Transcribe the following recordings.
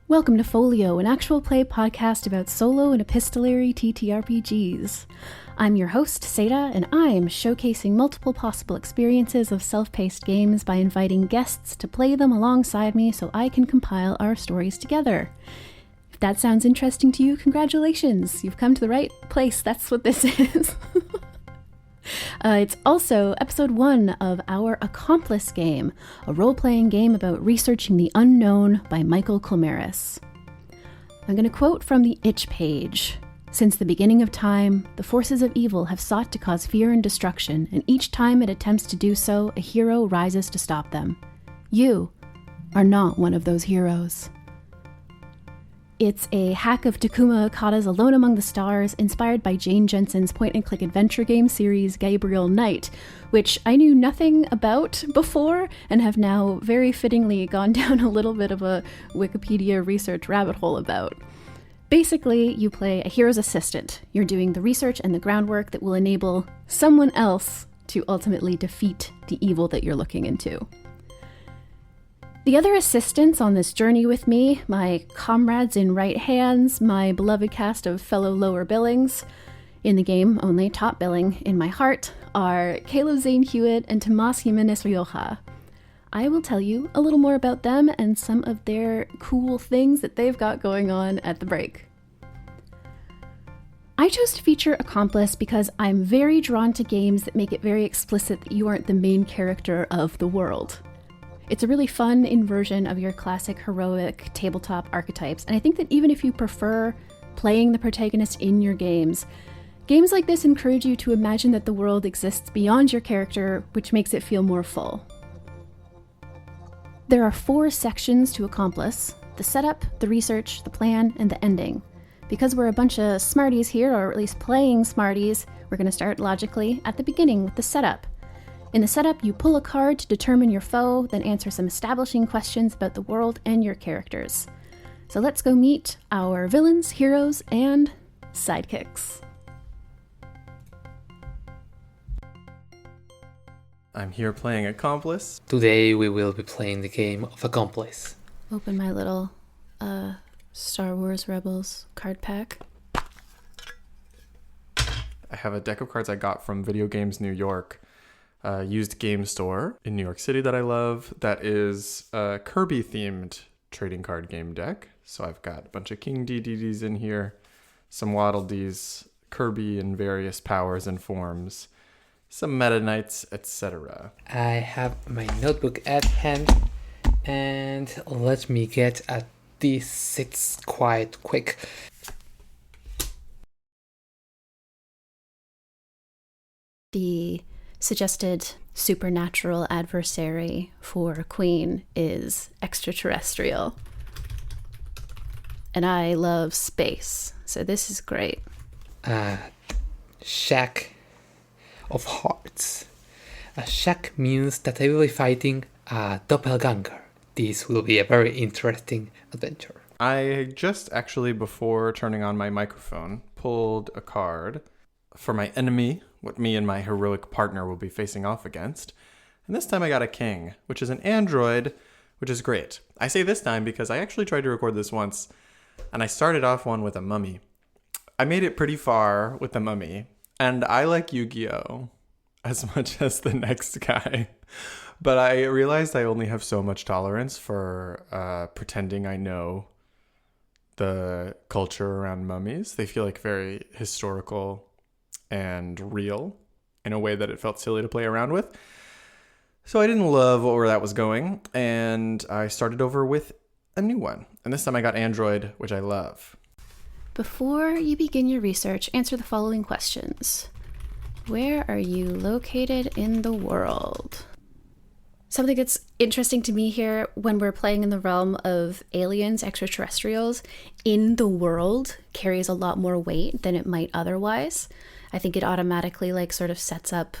Welcome to Folio, an actual play podcast about solo and epistolary TTRPGs. I'm your host, Seda, and I am showcasing multiple possible experiences of self-paced games by inviting guests to play them alongside me so I can compile our stories together. If that sounds interesting to you, congratulations! You've come to the right place, that's what this is. It's also episode 1 of our Accomplice game, a role-playing game about researching the unknown by Michael Clemaris. I'm going to quote from the itch page. Since the beginning of time, the forces of evil have sought to cause fear and destruction, and each time it attempts to do so, a hero rises to stop them. You are not one of those heroes. It's a hack of Takuma Okada's Alone Among the Stars, inspired by Jane Jensen's point-and-click adventure game series Gabriel Knight, which I knew nothing about before and have now very fittingly gone down a little bit of a Wikipedia research rabbit hole about. Basically, you play a hero's assistant. You're doing the research and the groundwork that will enable someone else to ultimately defeat the evil that you're looking into. The other assistants on this journey with me, my comrades in right hands, my beloved cast of fellow lower billings, in the game only top billing in my heart, are Zane, Huett, and Tomas Gimenez, Rioja. I will tell you a little more about them and some of their cool things that they've got going on at the break. I chose to feature Accomplice because I'm very drawn to games that make it very explicit that you aren't the main character of the world. It's a really fun inversion of your classic heroic tabletop archetypes, and I think that even if you prefer playing the protagonist in your games like this encourage you to imagine that the world exists beyond your character, which makes it feel more full. There are 4 sections to Accomplice: the setup, the research, the plan, and the ending. Because we're a bunch of smarties here, or at least playing smarties, we're going to start logically at the beginning with the setup. In the setup, you pull a card to determine your foe, then answer some establishing questions about the world and your characters. So let's go meet our villains, heroes, and sidekicks. I'm here playing Accomplice. Today we will be playing the game of Accomplice. Open my little Star Wars Rebels card pack. I have a deck of cards I got from Video Games New York. Used game store in New York City that I love, that is a Kirby themed trading card game deck. So I've got a bunch of King DDDs in here, some Waddle Dees, Kirby in various powers and forms, some Meta Knights, etc. I have my notebook at hand, and let me get at this. It's quite quick. The suggested supernatural adversary for Queen is extraterrestrial. And I love space, so this is great. Shack of Hearts. A shack means that I will be fighting a doppelganger. This will be a very interesting adventure. I just actually, before turning on my microphone, pulled a card for my enemy, what me and my heroic partner will be facing off against. And this time I got a king, which is an android, which is great. I say this time because I actually tried to record this once, and I started off one with a mummy. I made it pretty far with the mummy, and I like Yu-Gi-Oh! As much as the next guy. But I realized I only have so much tolerance for pretending I know the culture around mummies. They feel like very historical and real in a way that it felt silly to play around with. So I didn't love where that was going, and I started over with a new one. And this time I got Android, which I love. Before you begin your research, answer the following questions. Where are you located in the world? Something that's interesting to me here when we're playing in the realm of aliens, extraterrestrials, in the world carries a lot more weight than it might otherwise. I think it automatically sort of sets up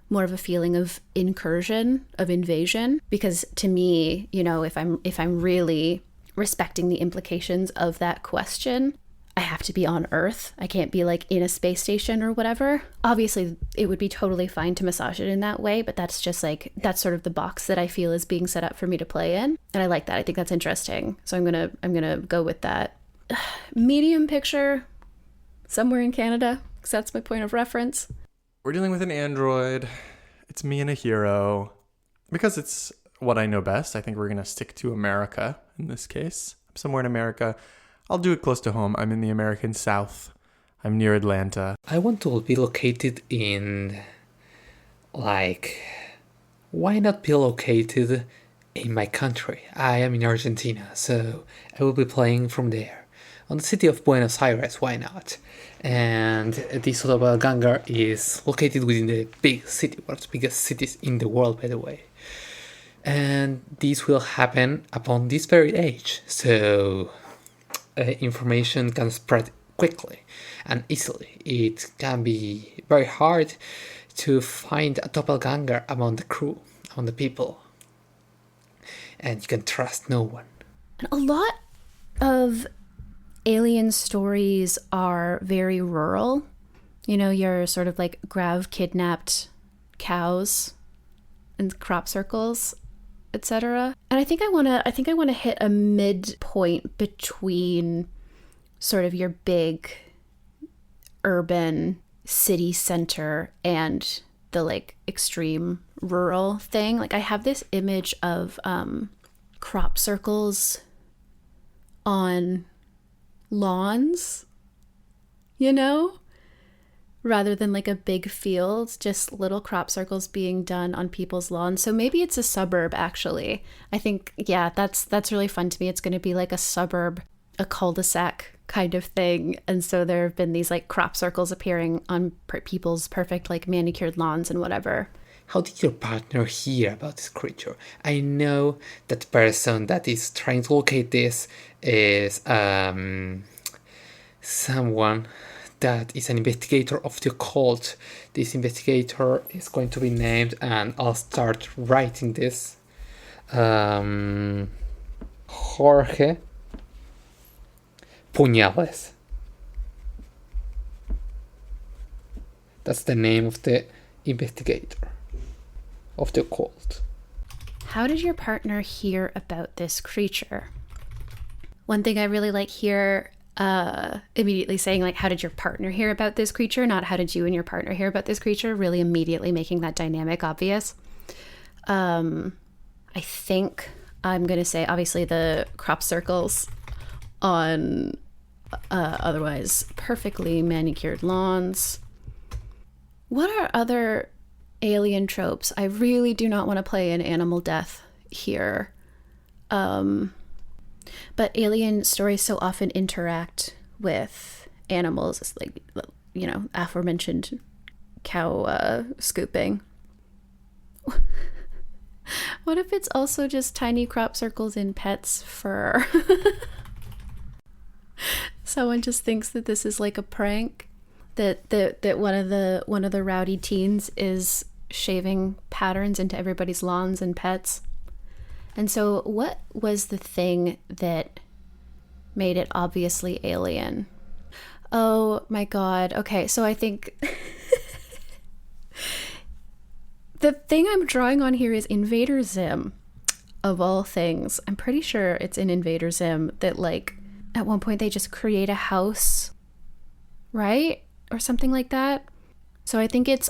more of a feeling of incursion, of invasion, because to me, if I'm really respecting the implications of that question, I have to be on Earth. I can't be like in a space station or whatever. Obviously, it would be totally fine to massage it in that way, but that's just like, that's sort of the box that I feel is being set up for me to play in. And I like that. I think that's interesting. So I'm gonna go with that. Medium picture, somewhere in Canada, because that's my point of reference. We're dealing with an android. It's me and a hero. Because it's what I know best, I think we're going to stick to America in this case. I'm somewhere in America. I'll do it close to home. I'm in the American South. I'm near Atlanta. I want to be located in, like, why not be located in my country? I am in Argentina, so I will be playing from there. On the city of Buenos Aires, why not? And this doppelganger is located within the big city, one of the biggest cities in the world, by the way. And this will happen upon this very age, so information can spread quickly and easily. It can be very hard to find a doppelganger among the crew, among the people, and you can trust no one. And a lot of alien stories are very rural. You know, you're sort of like Grav kidnapped cows and crop circles, etc. And I think I want to hit a midpoint between sort of your big urban city center and the like extreme rural thing. Like I have this image of crop circles on lawns, you know, rather than like a big field, just little crop circles being done on people's lawns. So maybe it's a suburb, actually. I think, yeah, that's really fun to me. It's going to be like a suburb, a cul-de-sac kind of thing. And so there have been these like crop circles appearing on people's perfect like manicured lawns and whatever. How did your partner hear about this creature? I know that the person that is trying to locate this is someone that is an investigator of the occult. This investigator is going to be named, and I'll start writing this. Jorge Puñales. That's the name of the investigator of the occult. How did your partner hear about this creature? One thing I really like here, immediately saying like, how did your partner hear about this creature? Not how did you and your partner hear about this creature? Really immediately making that dynamic obvious. I think I'm going to say obviously the crop circles on otherwise perfectly manicured lawns. What are other alien tropes? I really do not want to play an animal death here. But alien stories so often interact with animals. It's like, you know, aforementioned cow scooping. What if it's also just tiny crop circles in pets' fur? Someone just thinks that this is like a prank. That one of the rowdy teens is shaving patterns into everybody's lawns and pets. And so what was the thing that made it obviously alien? Oh my god. Okay, so I think the thing I'm drawing on here is Invader Zim, of all things. I'm pretty sure it's in Invader Zim that like at one point they just create a house, right? Or something like that. So I think it's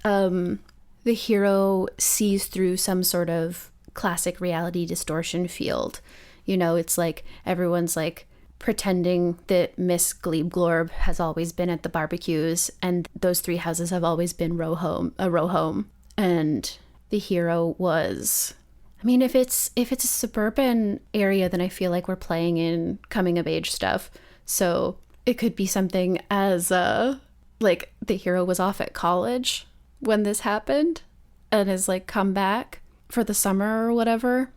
the hero sees through some sort of classic reality distortion field. You know, it's like everyone's like pretending that Miss Gleebglorb has always been at the barbecues and those three houses have always been a row home. And the hero was, I mean, if it's a suburban area, then I feel like we're playing in coming of age stuff. So it could be something as like the hero was off at college when this happened and has like come back for the summer or whatever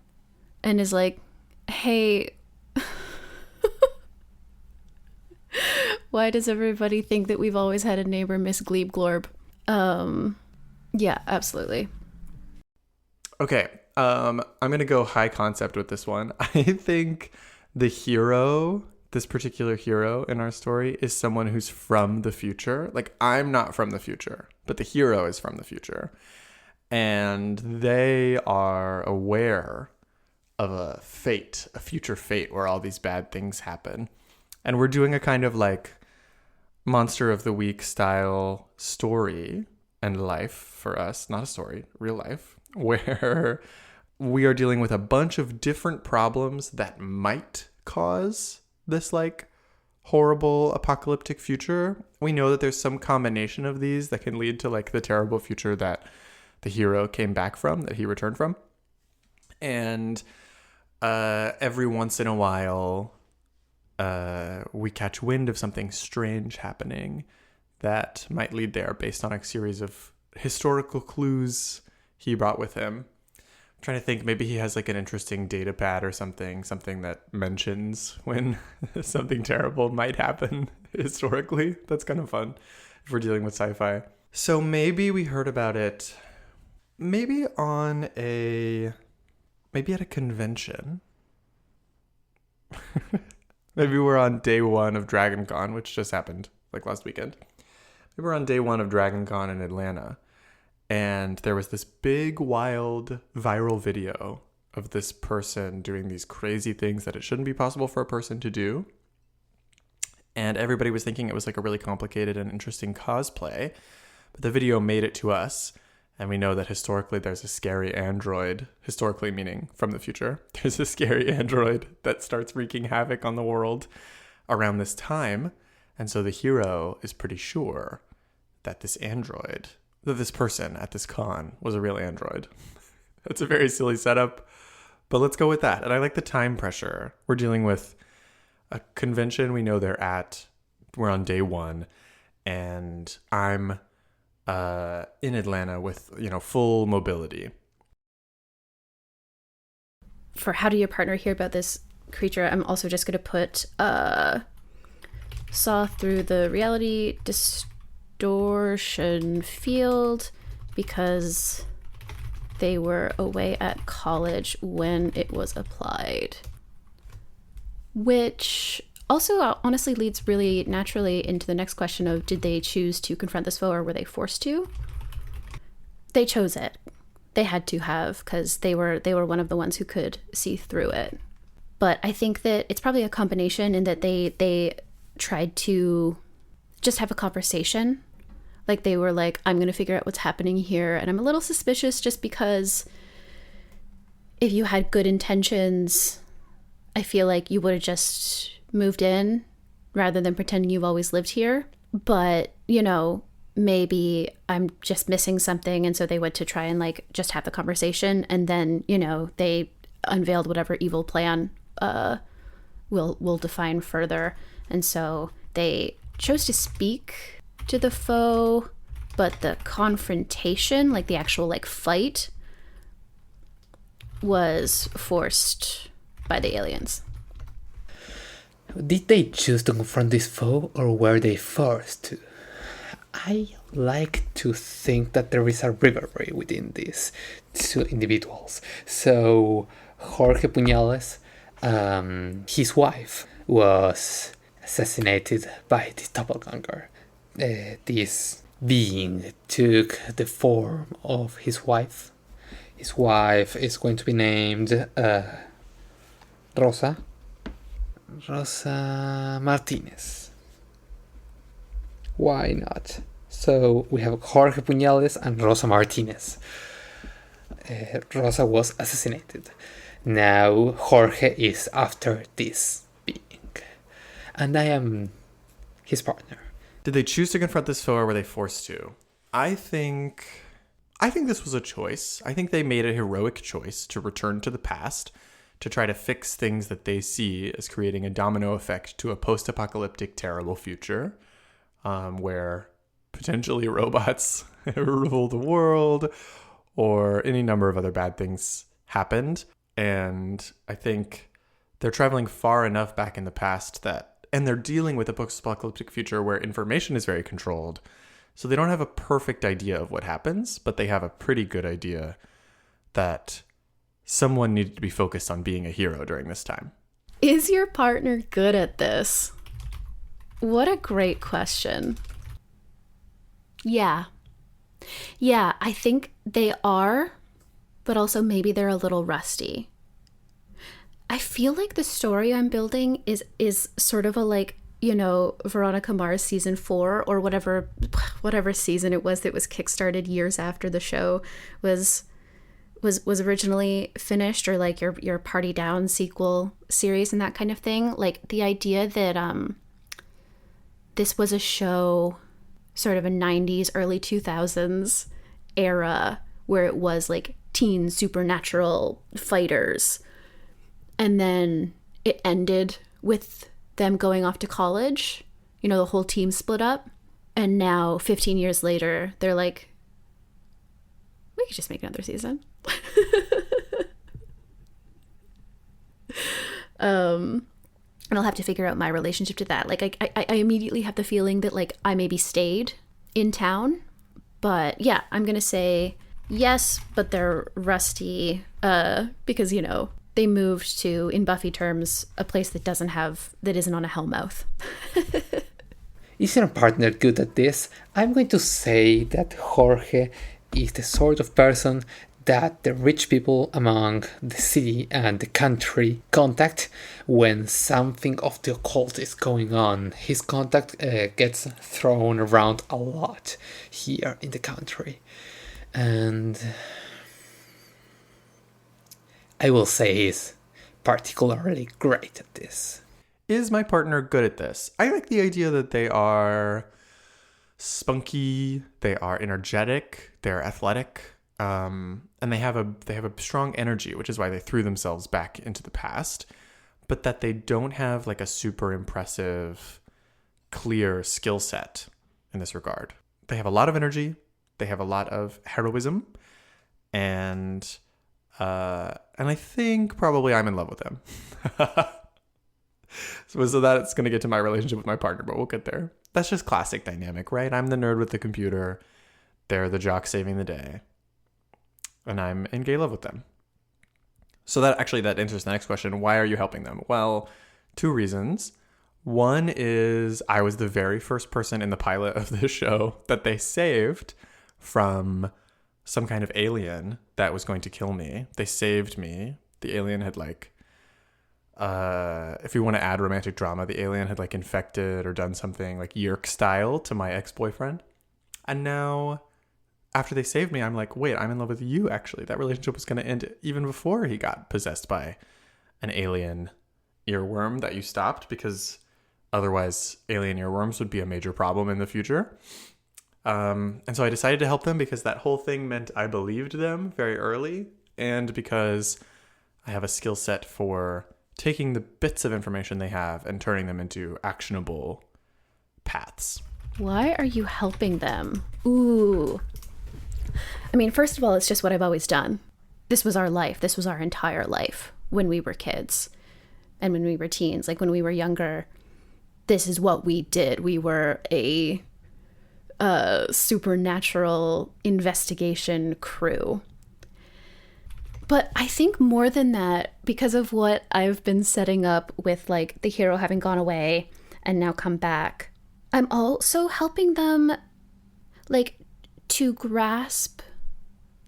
and is like, hey, why does everybody think that we've always had a neighbor, Miss Gleebglorb? Yeah, absolutely. Okay, I'm gonna go high concept with this one. I think the hero this particular hero in our story is someone who's from the future. Like, I'm not from the future, but the hero is from the future. And they are aware of a future fate where all these bad things happen. And we're doing a kind of like Monster of the Week style story and life for us, not a story, real life, where we are dealing with a bunch of different problems that might cause this like horrible apocalyptic future. We know that there's some combination of these that can lead to like the terrible future that the hero came back from, that he returned from. And every once in a while, we catch wind of something strange happening that might lead there based on a series of historical clues he brought with him. I'm trying to think, maybe he has like an interesting data pad or something that mentions when something terrible might happen historically. That's kind of fun if we're dealing with sci-fi. So maybe we heard about it maybe at a convention. Maybe we're on day one of Dragon Con, which just happened like last weekend. Maybe we're on day one of Dragon Con in Atlanta. And there was this big, wild, viral video of this person doing these crazy things that it shouldn't be possible for a person to do. And everybody was thinking it was like a really complicated and interesting cosplay. But the video made it to us. And we know that historically there's a scary android, historically meaning from the future. There's a scary android that starts wreaking havoc on the world around this time. And so the hero is pretty sure that this person at this con was a real android. That's a very silly setup, but let's go with that. And I like the time pressure. We're dealing with a convention we know we're on day one, and I'm in Atlanta with, full mobility. For how do your partner hear about this creature, I'm also just going to put saw through the reality distortion field because they were away at college when it was applied. Which also honestly leads really naturally into the next question of, did they choose to confront this foe or were they forced to? They chose it. They had to have, because they were one of the ones who could see through it. But I think that it's probably a combination in that they tried to just have a conversation. Like they were like, I'm going to figure out what's happening here. And I'm a little suspicious just because if you had good intentions, I feel like you would have just moved in rather than pretending you've always lived here. But, maybe I'm just missing something. And so they went to try and like just have the conversation. And then, they unveiled whatever evil plan will define further. And so they chose to speak to the foe, but the confrontation, like the actual like fight, was forced by the aliens. Did they choose to confront this foe or were they forced to? I like to think that there is a rivalry within these two individuals. So Jorge Puñales, his wife, was assassinated by this doppelganger. This being took the form of his wife. His wife is going to be named Rosa Martinez. Why not? So we have Jorge Puñales and Rosa Martinez. Rosa was assassinated. Now Jorge is after this being. And I am his partner. Did they choose to confront this foe or were they forced to? I think this was a choice. I think they made a heroic choice to return to the past to try to fix things that they see as creating a domino effect to a post-apocalyptic terrible future where potentially robots rule the world or any number of other bad things happened. And I think they're traveling far enough back in the past and they're dealing with a post-apocalyptic future where information is very controlled. So they don't have a perfect idea of what happens, but they have a pretty good idea that someone needed to be focused on being a hero during this time. Is your partner good at this? What a great question. Yeah, I think they are, but also maybe they're a little rusty. I feel like the story I'm building is sort of a like, you know, Veronica Mars season 4 or whatever season it was that was kickstarted years after the show was originally finished, or like your Party Down sequel series and that kind of thing. Like the idea that this was a show sort of a 90s, early 2000s era where it was like teen supernatural fighters. And then it ended with them going off to college. You know, the whole team split up. And now, 15 years later, they're like, we could just make another season. And I'll have to figure out my relationship to that. Like, I immediately have the feeling that, like, I maybe stayed in town. But, yeah, I'm going to say yes, but they're rusty. Because, you know, they moved to, in Buffy terms, a place that isn't on a hellmouth. Is your partner good at this? I'm going to say that Jorge is the sort of person that the rich people among the city and the country contact when something of the occult is going on. His contact gets thrown around a lot here in the country. And I will say he's particularly great at this. Is my partner good at this? I like the idea that they are spunky, they are energetic, they're athletic, and they have a strong energy, which is why they threw themselves back into the past, but that they don't have like a super impressive, clear skill set in this regard. They have a lot of energy, they have a lot of heroism, and I think probably I'm in love with them. So that's going to get to my relationship with my partner, but we'll get there. That's just classic dynamic, right? I'm the nerd with the computer. They're the jock saving the day. And I'm in gay love with them. So that answers the next question. Why are you helping them? Well, 2 reasons. One is I was the very first person in the pilot of this show that they saved from some kind of alien that was going to kill me. They saved me. The alien had like, if you want to add romantic drama, the alien had like infected or done something like Yerk style to my ex-boyfriend. And now after they saved me, I'm like, wait, I'm in love with you actually. That relationship was going to end even before he got possessed by an alien earworm that you stopped, because otherwise alien earworms would be a major problem in the future. And so I decided to help them because that whole thing meant I believed them very early, and because I have a skill set for taking the bits of information they have and turning them into actionable paths. Why are you helping them? Ooh. I mean, first of all, it's just what I've always done. This was our life. This was our entire life when we were kids and when we were teens. Like when we were younger, this is what we did. We were a supernatural investigation crew. But I think more than that, because of what I've been setting up with like the hero having gone away and now come back, I'm also helping them like to grasp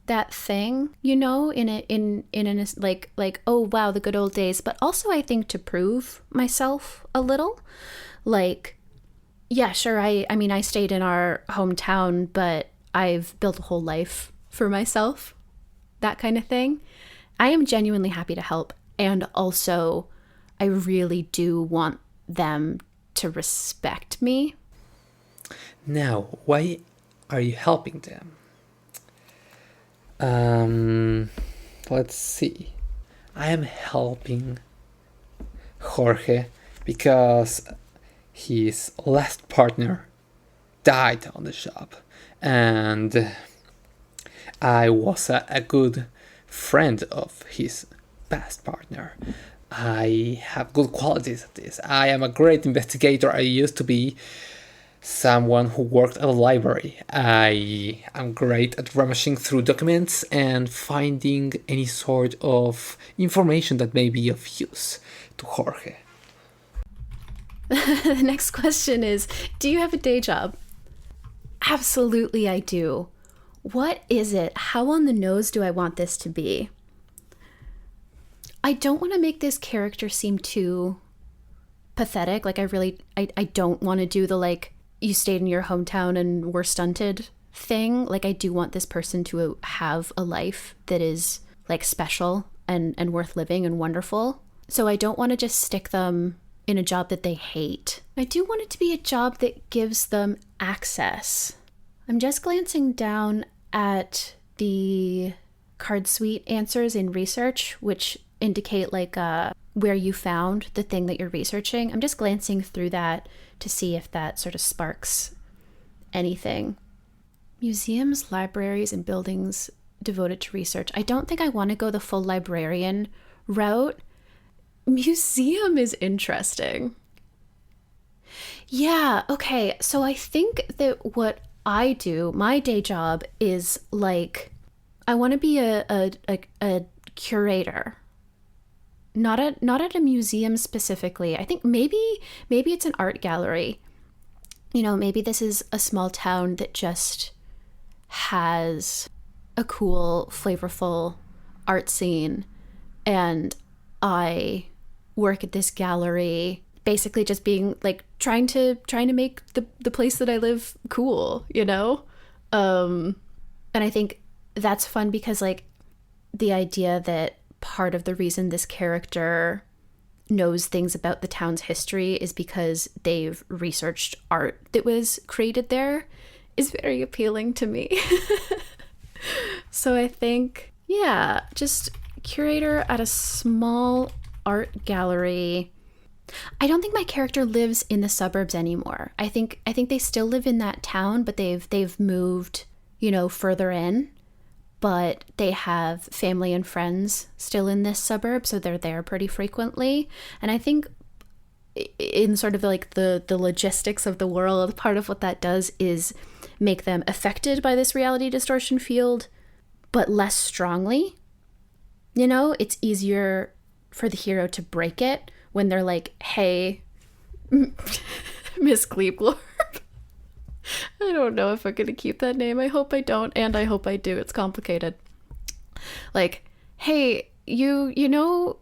that thing, you know, in a like, oh wow, the good old days. But also I think to prove myself a little, like, yeah, sure. I mean, I stayed in our hometown, but I've built a whole life for myself, that kind of thing. I am genuinely happy to help. And also, I really do want them to respect me. Now, why are you helping them? Let's see. I am helping Jorge because his last partner died on the job, and I was a good friend of his past partner. I have good qualities at this. I am a great investigator. I used to be, someone who worked at a library. I am great at rummaging through documents and finding any sort of information that may be of use to Jorge. The next question is, do you have a day job? Absolutely, I do. What is it? How on the nose do I want this to be? I don't want to make this character seem too pathetic. Like, I don't want to do the, like, you stayed in your hometown and were stunted thing. Like, I do want this person to have a life that is, like, special and worth living and wonderful. So I don't want to just stick them in a job that they hate. I do want it to be a job that gives them access. I'm just glancing down at the card suite answers in research, which indicate like where you found the thing that you're researching. I'm just glancing through that to see if that sort of sparks anything. Museums, libraries, and buildings devoted to research. I don't think I want to go the full librarian route. Museum is interesting. Yeah, okay. So I think that what I do, my day job is like, I want to be a curator. Not at a museum specifically. I think maybe it's an art gallery. You know, maybe this is a small town that just has a cool, flavorful art scene, and I work at this gallery, basically just being like trying to make the place that I live cool, you know? And I think that's fun because like the idea that part of the reason this character knows things about the town's history is because they've researched art that was created there is very appealing to me. So I think, yeah, just curator at a small art gallery. I don't think my character lives in the suburbs anymore. I think they still live in that town, but they've moved, you know, further in. But they have family and friends still in this suburb, so they're there pretty frequently. And I think in sort of like the logistics of the world, part of what that does is make them affected by this reality distortion field, but less strongly. You know, it's easier for the hero to break it when they're like, hey, Miss Gleebglorp. I don't know if I'm going to keep that name. I hope I don't, and I hope I do. It's complicated. Like, hey, you know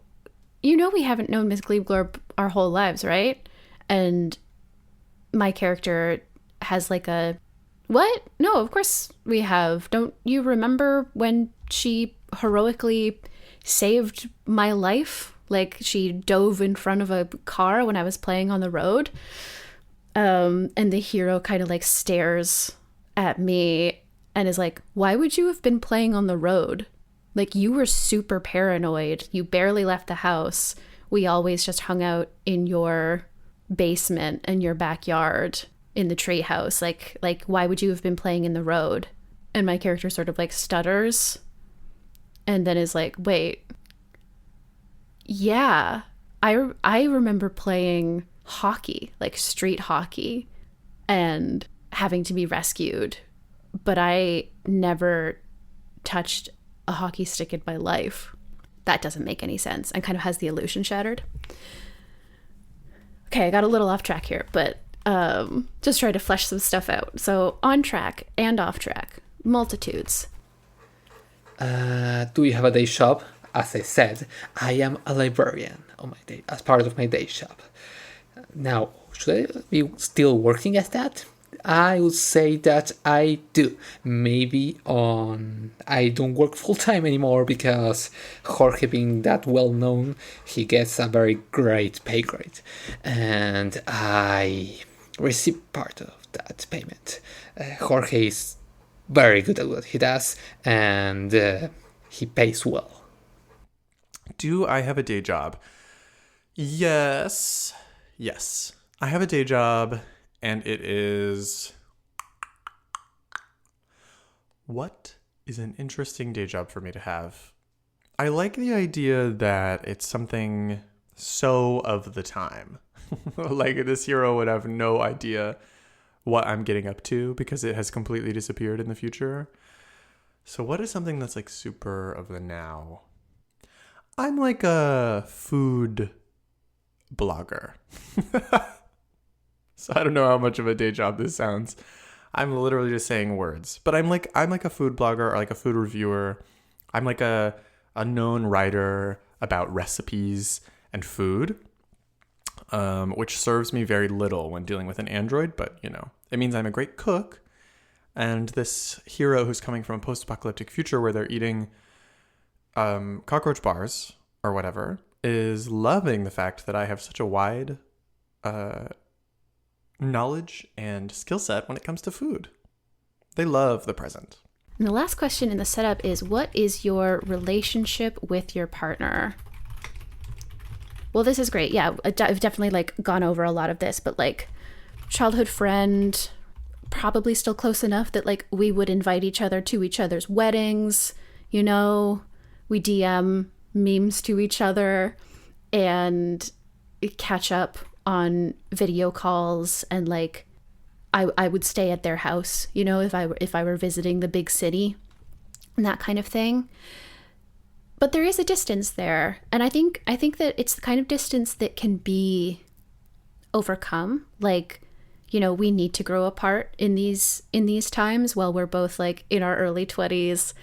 we haven't known Miss Gleebglorp our whole lives, right? And my character has like a, what? No, of course we have. Don't you remember when she heroically saved my life? Like, she dove in front of a car when I was playing on the road. And the hero kind of like stares at me and is like, why would you have been playing on the road? Like, you were super paranoid. You barely left the house. We always just hung out in your basement and your backyard in the tree house. Like, why would you have been playing in the road? And my character sort of like stutters and then is like, wait, yeah, I remember playing hockey, like street hockey, and having to be rescued, but I never touched a hockey stick in my life. That doesn't make any sense and kind of has the illusion shattered. Okay, I got a little off track here, but just try to flesh some stuff out. So on track and off track, multitudes. Do you have a day job? As I said, I am a librarian on my day, as part of my day job. Now, should I be still working as that? I would say that I do. Maybe I don't work full time anymore because Jorge, being that well known, he gets a very great pay grade. And I receive part of that payment. Jorge is very good at what he does, and he pays well. Do I have a day job? Yes. I have a day job, and it is... What is an interesting day job for me to have? I like the idea that it's something so of the time. Like, this hero would have no idea what I'm getting up to because it has completely disappeared in the future. So what is something that's like super of the now? I'm like a food blogger. So I don't know how much of a day job this sounds. I'm literally just saying words, but I'm like a food blogger or like a food reviewer. I'm like a known writer about recipes and food, which serves me very little when dealing with an android, but you know, it means I'm a great cook. And this hero who's coming from a post-apocalyptic future where they're eating cockroach bars or whatever is loving the fact that I have such a wide knowledge and skill set when it comes to food. They love the present. And the last question in the setup is, what is your relationship with your partner? Well, this is great. Yeah, I've definitely like gone over a lot of this, but like childhood friend, probably still close enough that like we would invite each other to each other's weddings, you know, we DM memes to each other and catch up on video calls, and like I would stay at their house, you know, if I were visiting the big city and that kind of thing. But there is a distance there, and I think that it's the kind of distance that can be overcome. Like, you know, we need to grow apart in these times while we're both like in our early 20s.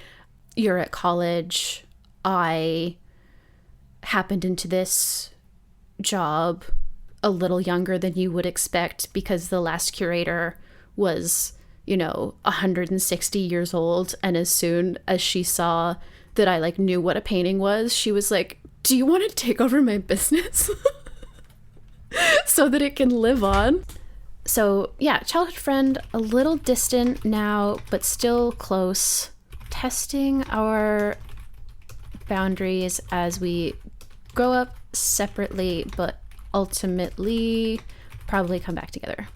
You're at college. I happened into this job a little younger than you would expect because the last curator was, you know, 160 years old. And as soon as she saw that I like knew what a painting was, she was like, do you want to take over my business so that it can live on? So yeah, childhood friend, a little distant now, but still close. Testing our boundaries as we grow up separately, but ultimately probably come back together.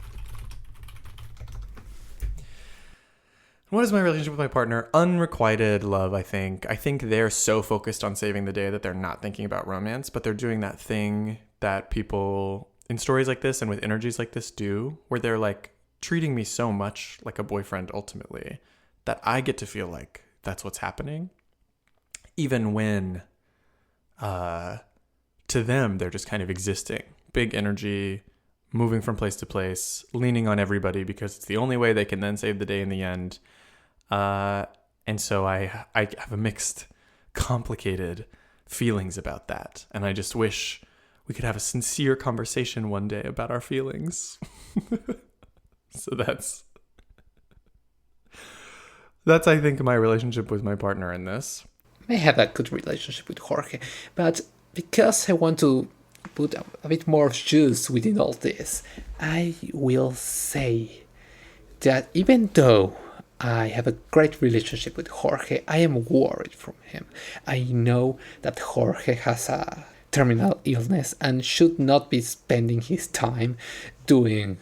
What is my relationship with my partner? Unrequited love, I think. I think they're so focused on saving the day that they're not thinking about romance, but they're doing that thing that people in stories like this and with energies like this do, where they're like treating me so much like a boyfriend ultimately that I get to feel like that's what's happening. Even when to them, they're just kind of existing. Big energy, moving from place to place, leaning on everybody because it's the only way they can then save the day in the end. And so I have a mixed, complicated feelings about that. And I just wish we could have a sincere conversation one day about our feelings. So that's I think, my relationship with my partner in this. I have a good relationship with Jorge, but because I want to put a bit more juice within all this, I will say that even though I have a great relationship with Jorge, I am worried from him. I know that Jorge has a terminal illness and should not be spending his time doing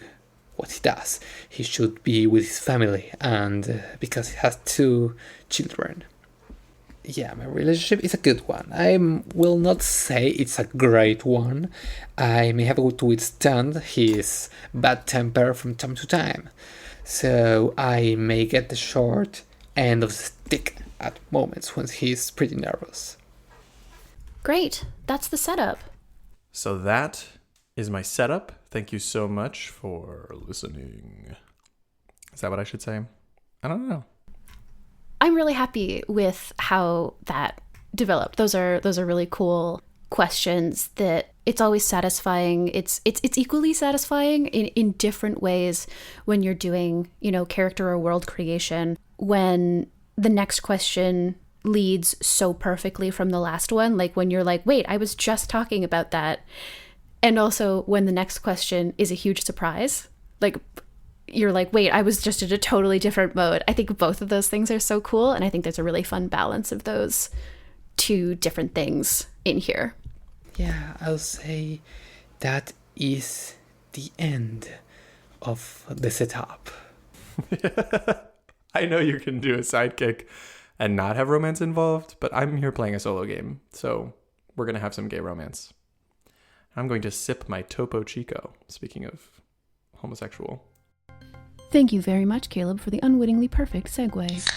what he does. He should be with his family, and because he has 2 children. Yeah, my relationship is a good one. I will not say it's a great one. I may have to withstand his bad temper from time to time. So I may get the short end of the stick at moments when he's pretty nervous. Great. That's the setup. So that is my setup. Thank you so much for listening. Is that what I should say? I don't know. I'm really happy with how that developed. Those are really cool questions that it's always satisfying. It's equally satisfying in different ways when you're doing, you know, character or world creation, when the next question leads so perfectly from the last one, like when you're like, wait, I was just talking about that. And also when the next question is a huge surprise, like you're like, wait, I was just in a totally different mode. I think both of those things are so cool. And I think there's a really fun balance of those 2 different things in here. Yeah, I'll say that is the end of the setup. I know you can do a sidekick and not have romance involved, but I'm here playing a solo game, so we're going to have some gay romance. I'm going to sip my Topo Chico, speaking of homosexual. Thank you very much, Caleb, for the unwittingly perfect segue.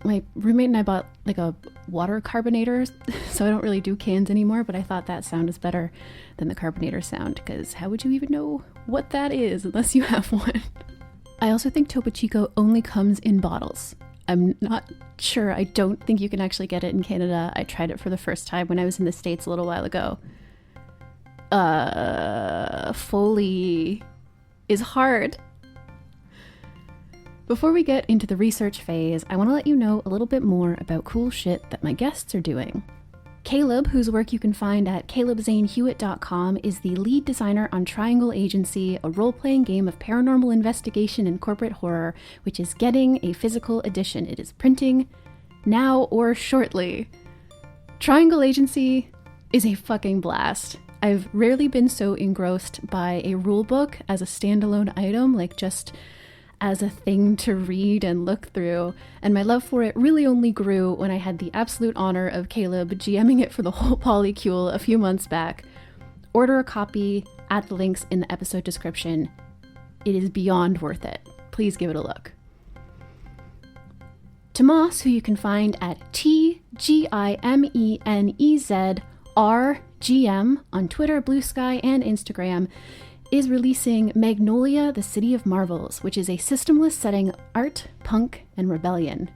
My roommate and I bought like a water carbonator, so I don't really do cans anymore, but I thought that sound is better than the carbonator sound, because how would you even know what that is unless you have one? I also think Topo Chico only comes in bottles. I'm not sure. I don't think you can actually get it in Canada. I tried it for the first time when I was in the States a little while ago. Foley is hard. Before we get into the research phase, I want to let you know a little bit more about cool shit that my guests are doing. Caleb, whose work you can find at calebzanehuett.com, is the lead designer on Triangle Agency, a role-playing game of paranormal investigation and corporate horror, which is getting a physical edition. It is printing now or shortly. Triangle Agency is a fucking blast. I've rarely been so engrossed by a rulebook as a standalone item, like just as a thing to read and look through, and my love for it really only grew when I had the absolute honor of Caleb GMing it for the whole polycule a few months back. Order a copy at the links in the episode description. It is beyond worth it. Please give it a look. Tomas, who you can find at TGIMENEZRGM on Twitter, Blue Sky, and Instagram, is releasing Magnolia, the City of Marvels, which is a systemless setting art, punk, and rebellion.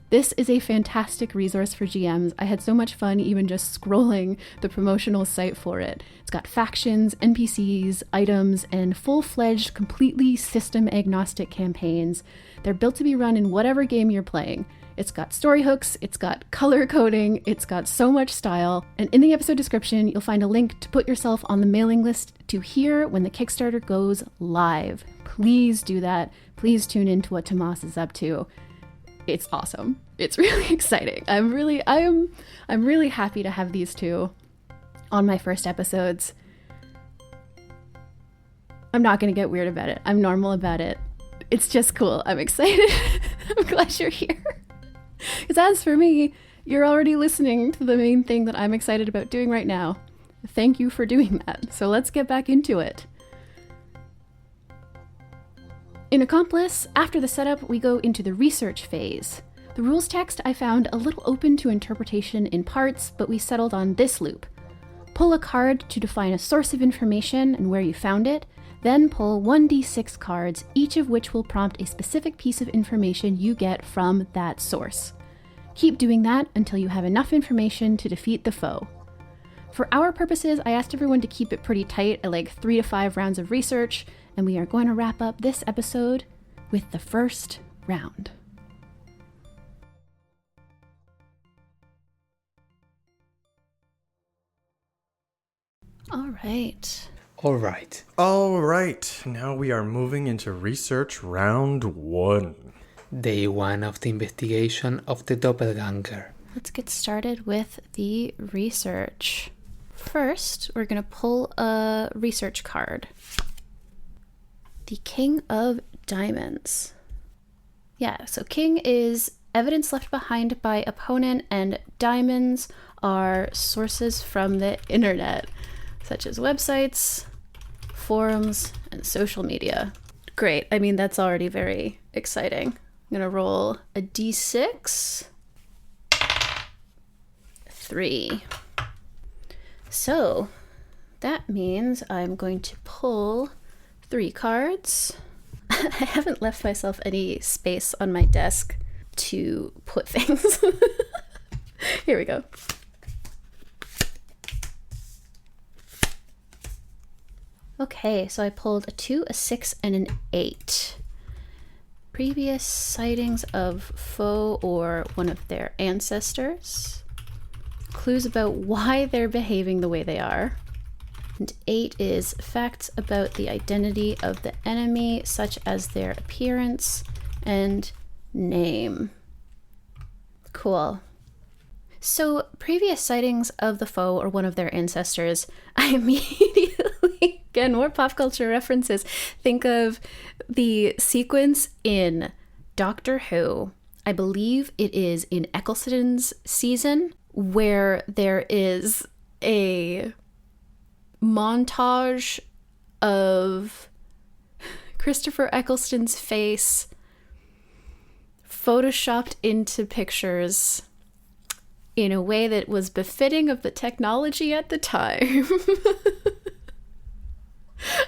This is a fantastic resource for GMs. I had so much fun even just scrolling the promotional site for it. It's got factions, NPCs, items, and full-fledged, completely system-agnostic campaigns. They're built to be run in whatever game you're playing. It's got story hooks, it's got color coding, it's got so much style, and in the episode description, you'll find a link to put yourself on the mailing list to hear when the Kickstarter goes live. Please do that. Please tune into what Tomas is up to. It's awesome. It's really exciting. I'm really happy to have these two on my first episodes. I'm not gonna get weird about it. I'm normal about it. It's just cool. I'm excited. I'm glad you're here. Because as for me, you're already listening to the main thing that I'm excited about doing right now. Thank you for doing that. So let's get back into it. In Accomplice, after the setup, we go into the research phase. The rules text I found a little open to interpretation in parts, but we settled on this loop. Pull a card to define a source of information and where you found it, then pull 1d6 cards, each of which will prompt a specific piece of information you get from that source. Keep doing that until you have enough information to defeat the foe. For our purposes, I asked everyone to keep it pretty tight at like 3 to 5 rounds of research, and we are going to wrap up this episode with the first round. All right. All right. Now we are moving into research round 1. Day 1 of the investigation of the doppelganger. Let's get started with the research. First, we're going to pull a research card. The King of Diamonds. Yeah, so King is evidence left behind by opponent, and diamonds are sources from the internet, such as websites, forums, and social media. Great. I mean, that's already very exciting. I'm going to roll a d6. 3. So that means I'm going to pull 3 cards. I haven't left myself any space on my desk to put things. Here we go. Okay, so I pulled a 2, a 6, and an 8. Previous sightings of foe or one of their ancestors. Clues about why they're behaving the way they are. And 8 is facts about the identity of the enemy, such as their appearance and name. Cool. So, previous sightings of the foe or one of their ancestors, I immediately, again, more pop culture references, think of the sequence in Doctor Who. I believe it is in Eccleston's season, where there is a montage of Christopher Eccleston's face photoshopped into pictures in a way that was befitting of the technology at the time.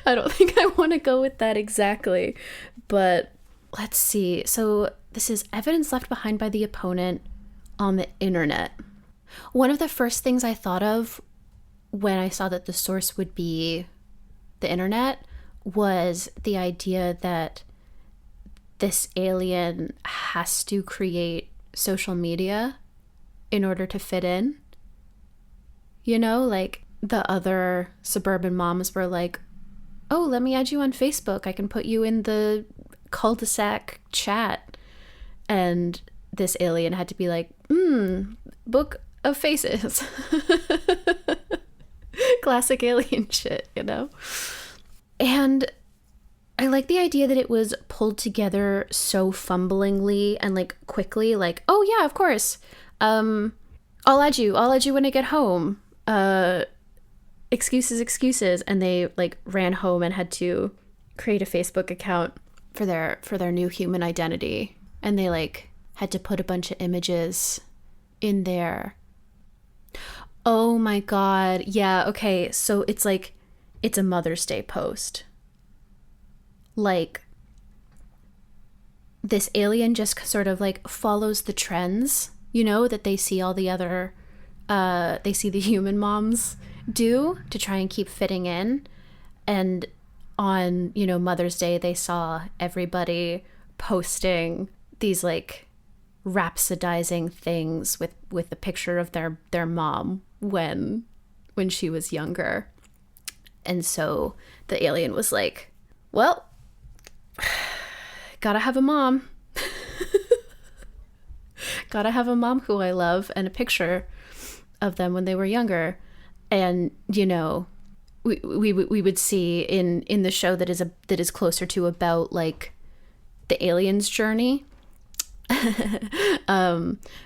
I don't think I want to go with that exactly, but let's see. So this is evidence left behind by the opponent on the internet. One of the first things I thought of when I saw that the source would be the internet was the idea that this alien has to create social media in order to fit in. You know, like the other suburban moms were like, oh, let me add you on Facebook. I can put you in the cul-de-sac chat. And this alien had to be like, book of faces. Classic alien shit, you know? And I like the idea that it was pulled together so fumblingly and like quickly, like, oh yeah, of course. I'll add you when I get home. Excuses. And they like ran home and had to create a Facebook account for their new human identity. And they like had to put a bunch of images in there. Oh my God. Yeah. Okay. So it's like, it's a Mother's Day post. Like, this alien just sort of like follows the trends, you know, that they see all the other, they see the human moms do to try and keep fitting in. And on, you know, Mother's Day, they saw everybody posting these like rhapsodizing things with a picture of their mom when she was younger. And so the alien was like, well, gotta have a mom. Gotta have a mom who I love and a picture of them when they were younger. And, you know, we would see in the show that is closer to about like the alien's journey.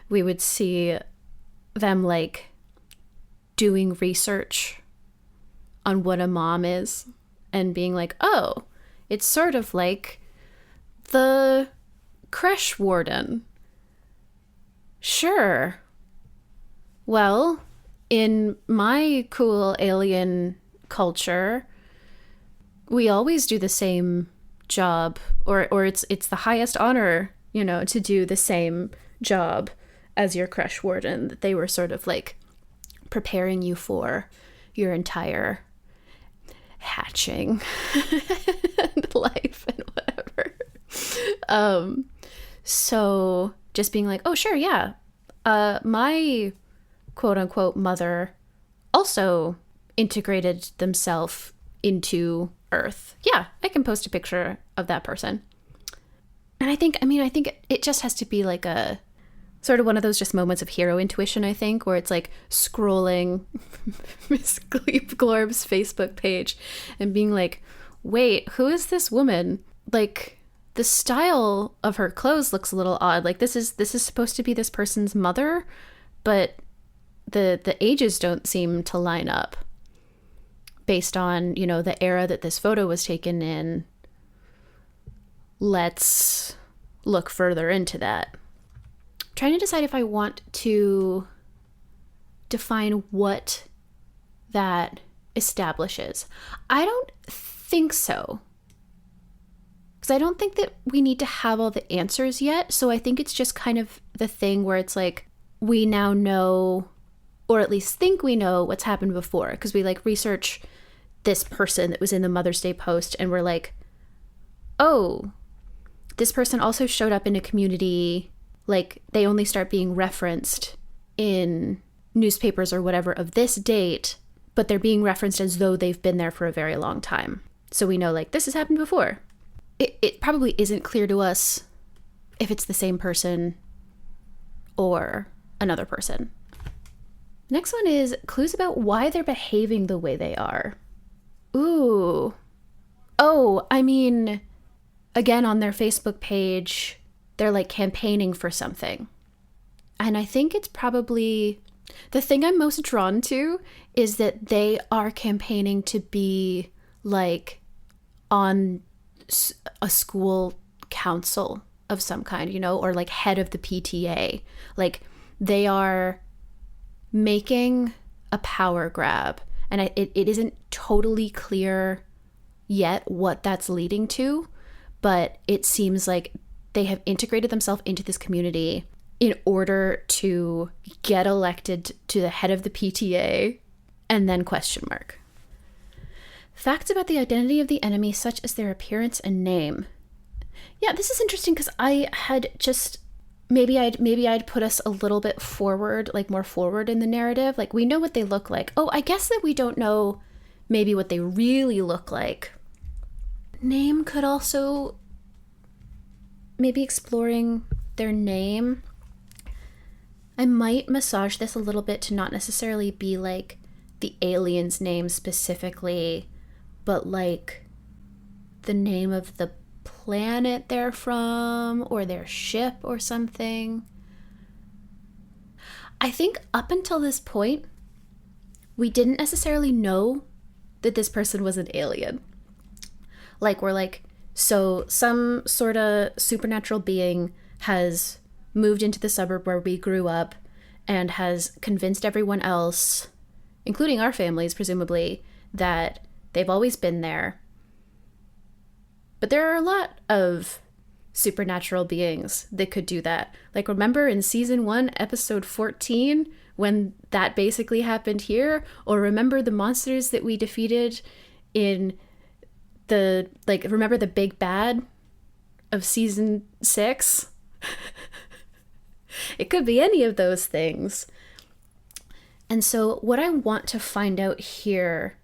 We would see them like doing research on what a mom is and being like, oh, it's sort of like the creche warden. Sure. Well, in my cool alien culture, we always do the same job, or it's the highest honor, you know, to do the same job as your creche warden, that they were sort of like preparing you for your entire hatching and life and whatever. So just being like, oh, sure, yeah. My quote unquote mother also integrated themselves into Earth. Yeah, I can post a picture of that person. And I think it just has to be like a sort of one of those just moments of hero intuition, I think, where it's like scrolling Miss Glorb's Facebook page and being like, wait, who is this woman? Like, the style of her clothes looks a little odd. Like, this is supposed to be this person's mother, but the ages don't seem to line up based on, you know, the era that this photo was taken in. Let's look further into that. Trying to decide if I want to define what that establishes. I don't think so. Because I don't think that we need to have all the answers yet. So I think it's just kind of the thing where it's like, we now know, or at least think we know what's happened before. Because we like research this person that was in the Mother's Day post and we're like, oh, this person also showed up in a community. Like, they only start being referenced in newspapers or whatever of this date, but they're being referenced as though they've been there for a very long time. So we know, like, this has happened before. It probably isn't clear to us if it's the same person or another person. Next one is clues about why they're behaving the way they are. Ooh. Oh, I mean, again, on their Facebook page, they're like campaigning for something. And I think it's probably the thing I'm most drawn to is that they are campaigning to be like on a school council of some kind, you know, or like head of the PTA. Like they are making a power grab, and it isn't totally clear yet what that's leading to, but it seems like they have integrated themselves into this community in order to get elected to the head of the PTA, and then question mark. Facts about the identity of the enemy, such as their appearance and name. Yeah, this is interesting because I had just maybe I'd put us a little bit forward, like more forward in the narrative. Like we know what they look like. Oh, I guess that we don't know maybe what they really look like. Name could also maybe exploring their name. I might massage this a little bit to not necessarily be like the alien's name specifically, but like the name of the planet they're from or their ship or something. I think up until this point, we didn't necessarily know that this person was an alien. Like we're like, so some sort of supernatural being has moved into the suburb where we grew up and has convinced everyone else, including our families presumably, that they've always been there. But there are a lot of supernatural beings that could do that. Like remember in season 1, episode 14, when that basically happened here? Or remember the monsters that we defeated in the, like, remember the big bad of season 6? It could be any of those things. And so what I want to find out here,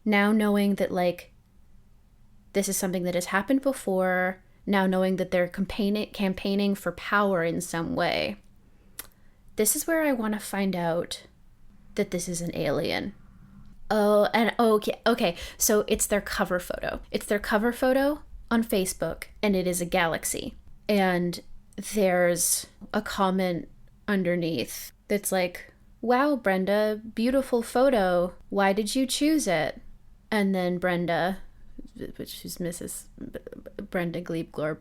now knowing that like this is something that has happened before, now knowing that they're campaigning for power in some way, this is where I want to find out that this is an alien. Oh, and okay. So it's their cover photo. It's their cover photo on Facebook, and it is a galaxy. And there's a comment underneath that's like, "Wow, Brenda, beautiful photo. Why did you choose it?" And then Brenda, which is Mrs. Brenda Glebe-Glorb,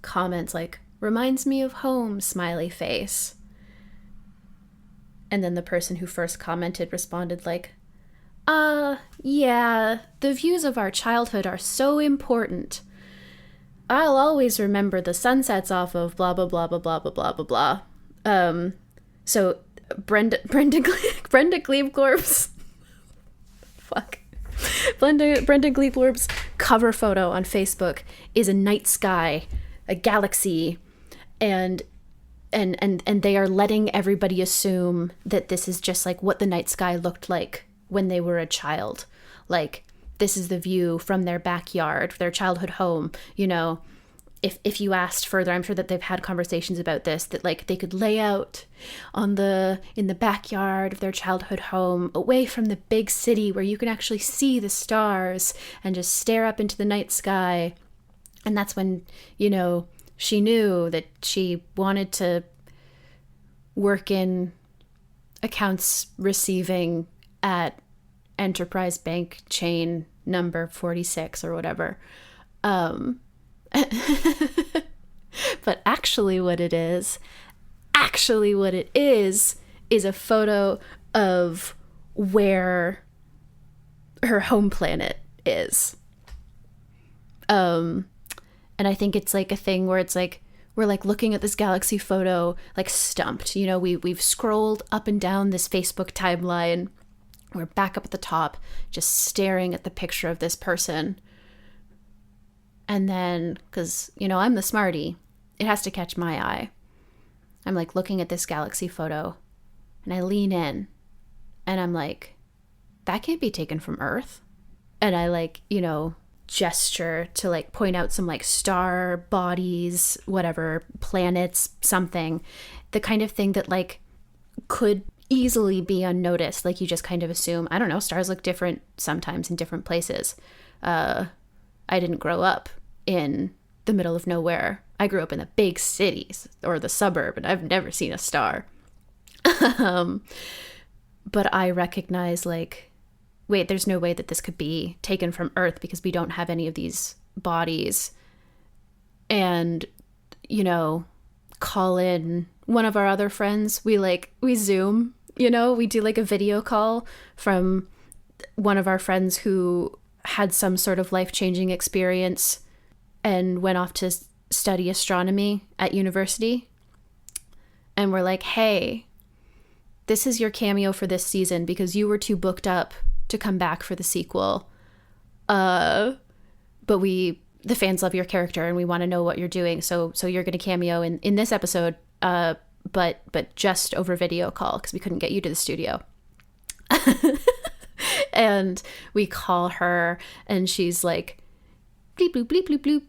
comments like, "Reminds me of home," smiley face. And then the person who first commented responded like, yeah, the views of our childhood are so important. I'll always remember the sunsets off of blah, blah, blah, blah, blah, blah, blah, blah, blah. So Brenda Glebe-Glorb's Brenda Glebe-Glorb's cover photo on Facebook is a night sky, a galaxy, and they are letting everybody assume that this is just like what the night sky looked like when they were a child. Like, this is the view from their backyard, their childhood home. You know, if you asked further, I'm sure that they've had conversations about this, that like they could lay out in the backyard of their childhood home, away from the big city where you can actually see the stars and just stare up into the night sky. And that's when, you know, she knew that she wanted to work in accounts receiving at Enterprise Bank chain number 46 or whatever. But actually what it is a photo of where her home planet is. And I think it's like a thing where it's like, we're like looking at this galaxy photo, like stumped. You know, we've scrolled up and down this Facebook timeline. We're back up at the top, just staring at the picture of this person. And then, because, you know, I'm the smarty, it has to catch my eye. I'm like looking at this galaxy photo, and I lean in, and I'm like, that can't be taken from Earth. And I like, you know, gesture to like point out some like star bodies, whatever, planets, something, the kind of thing that like could easily be unnoticed. Like you just kind of assume, I don't know, stars look different sometimes in different places. I didn't grow up in the middle of nowhere. I grew up in the big cities or the suburb, and I've never seen a star. But I recognize like wait, there's no way that this could be taken from Earth because we don't have any of these bodies. And, you know, call in one of our other friends. We Zoom, you know, we do like a video call from one of our friends who had some sort of life-changing experience and went off to study astronomy at university. And we're like, hey, this is your cameo for this season because you were too booked up to come back for the sequel. But the fans love your character and we want to know what you're doing. So you're going to cameo in this episode, but just over video call because we couldn't get you to the studio. And we call her and she's like, bleep, bloop, bleep, bloop, bloop.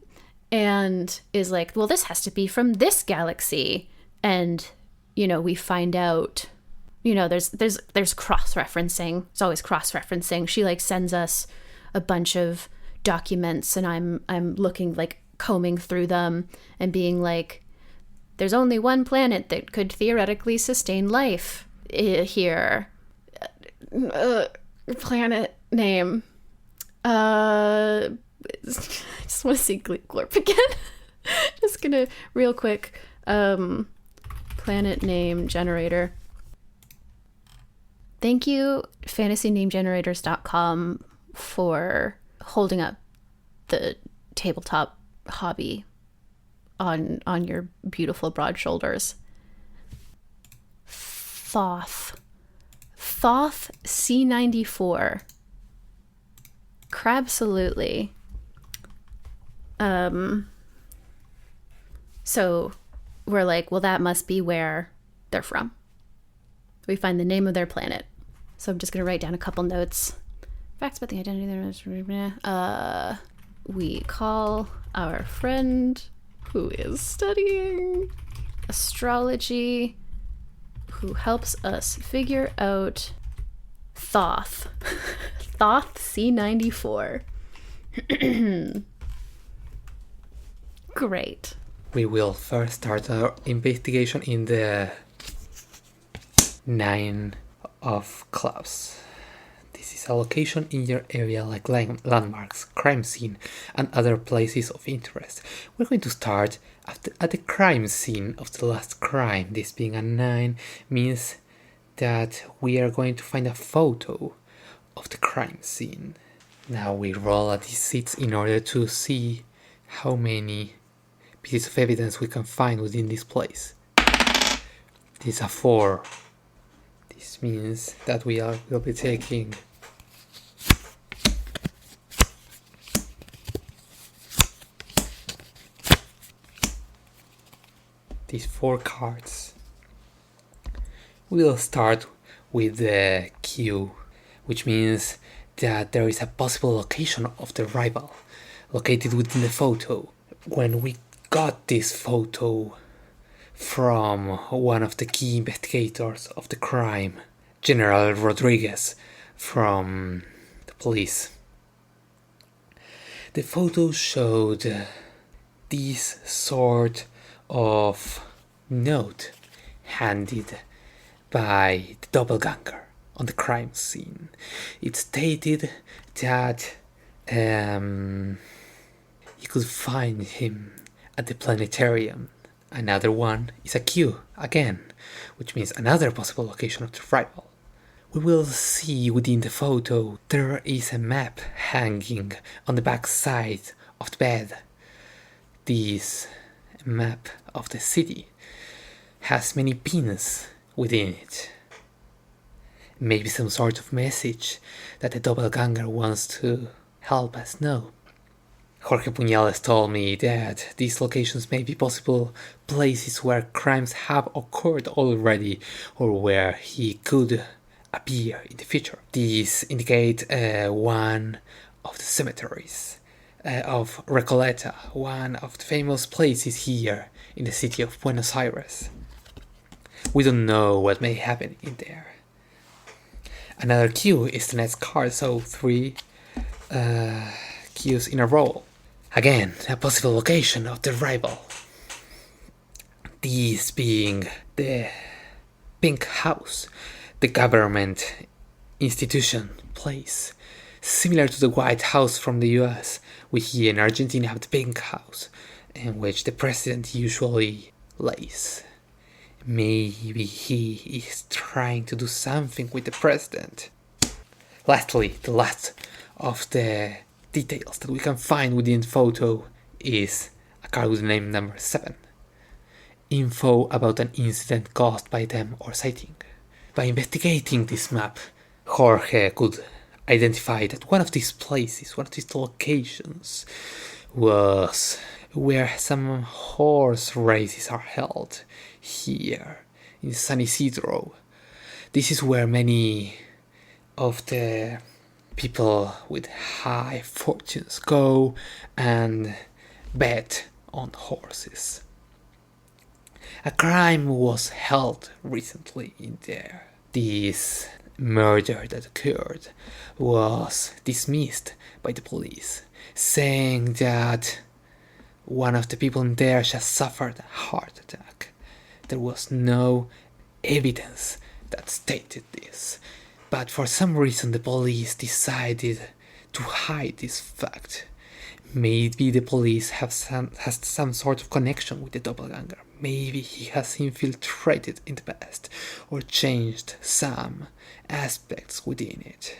And is like, well, this has to be from this galaxy. And, you know, we find out, you know, there's cross-referencing. It's always cross-referencing. She like sends us a bunch of documents and I'm looking, like combing through them and being like, there's only one planet that could theoretically sustain life here. Planet name. I just want to see Glorp again. Just gonna real quick. Planet name generator. Thank you, fantasynamegenerators.com, for holding up the tabletop hobby on your beautiful broad shoulders. Thoth C94. Crabsolutely. So we're like, well, that must be where they're from. We find the name of their planet. So I'm just going to write down a couple notes. Facts about the identity. We call our friend who is studying astrology, who helps us figure out Thoth. Thoth C94. Great. We will first start our investigation in the 9 of clubs. This is a location in your area like landmarks, crime scene, and other places of interest. We're going to start at the crime scene of the last crime. This being a 9 means that we are going to find a photo of the crime scene. Now we roll a d6 in order to see how many pieces of evidence we can find within this place. This is a 4. This means that will be taking these 4 cards. We'll start with the Q, which means that there is a possible location of the rival located within the photo. When we got this photo from one of the key investigators of the crime, General Rodriguez from the police, the photo showed this sort of note handed by the doppelganger on the crime scene. It stated that you could find him at the planetarium. Another one is a Q again, which means another possible location of the rival. We will see within the photo there is a map hanging on the back side of the bed. This map of the city has many pins within it. Maybe some sort of message that the doppelganger wants to help us know. Jorge Puñales told me that these locations may be possible places where crimes have occurred already or where he could appear in the future. These indicate one of the cemeteries of Recoleta, one of the famous places here in the city of Buenos Aires. We don't know what may happen in there. Another Q is the next card, so 3 Qs in a row. Again, a possible location of the rival. These being the Pink House, the government institution, place, similar to the White House from the US. We here in Argentina have the Pink House, in which the president usually lays. Maybe he is trying to do something with the president. Lastly, the last of the details that we can find within the photo is a card with name number 7. Info about an incident caused by them or sighting. By investigating this map, Jorge could identify that one of these places, one of these locations, was where some horse races are held here in San Isidro. This is where many of the people with high fortunes go and bet on horses. A crime was held recently in there. This murder that occurred was dismissed by the police, saying that one of the people in there just suffered a heart attack. There was no evidence that stated this, but for some reason the police decided to hide this fact. Maybe the police has some sort of connection with the doppelganger. Maybe he has infiltrated in the past or changed some aspects within it.